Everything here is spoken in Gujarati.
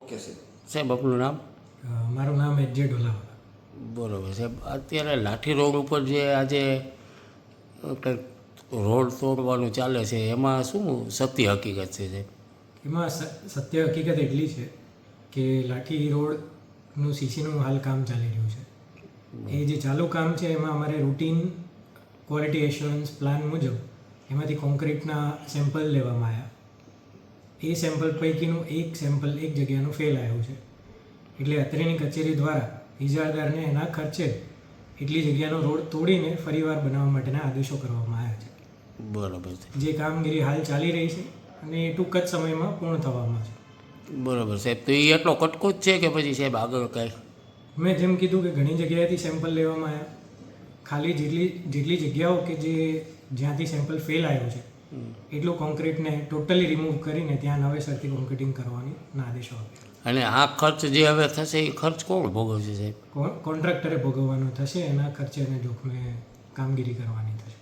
ઓકે સાહેબ આપનું નામ? મારું નામ એચ.જે. ઢોલાવાલા. બરાબર સાહેબ, અત્યારે લાઠી રોડ ઉપર જે આજે કંઈક રોડ તોડવાનું ચાલે છે એમાં શું સત્ય હકીકત છે સાહેબ? એમાં સત્ય હકીકત એટલી છે કે લાઠી રોડનું સીસીનું હાલ કામ ચાલી રહ્યું છે. એ જે ચાલુ કામ છે એમાં અમારે રૂટીન ક્વોલિટી એશ્યોરન્સ પ્લાન મુજબ એમાંથી કોન્ક્રીટના સેમ્પલ લેવામાં આવ્યા. એ સેમ્પલ પૈકીનું એક સેમ્પલ એક જગ્યાનું ફેલ આવ્યું છે. એટલે અત્રેની કચેરી દ્વારા ઇજારદારને એના ખર્ચે એટલી જગ્યાનો રોડ તોડીને ફરીવાર બનાવવા માટેના આદેશો કરવામાં આવ્યા છે. બરાબર છે. જે કામગીરી હાલ ચાલી રહી છે અને એ ટૂંક જ સમયમાં પૂર્ણ થવામાં છે. બરાબર સાહેબ, તો એ એટલો કટકો જ છે કે પછી સાહેબ આગળ કાંઈ? મેં જેમ કીધું કે ઘણી જગ્યાએથી સેમ્પલ લેવામાં આવ્યા. ખાલી જેટલી જગ્યાઓ કે જ્યાંથી સેમ્પલ ફેલ આવ્યું છે એટલું કોન્ક્રીટને ટોટલી રિમૂવ કરીને ત્યાં નવેસરથી કોન્ક્રીટિંગ કરવાની આદેશો આપ્યા. અને આ ખર્ચ જે હવે થશે એ ખર્ચ કોણ ભોગવશે સાહેબ? કોન્ટ્રાક્ટરે ભોગવવાનો થશે. એના ખર્ચે અને જોખમે કામગીરી કરવાની થશે.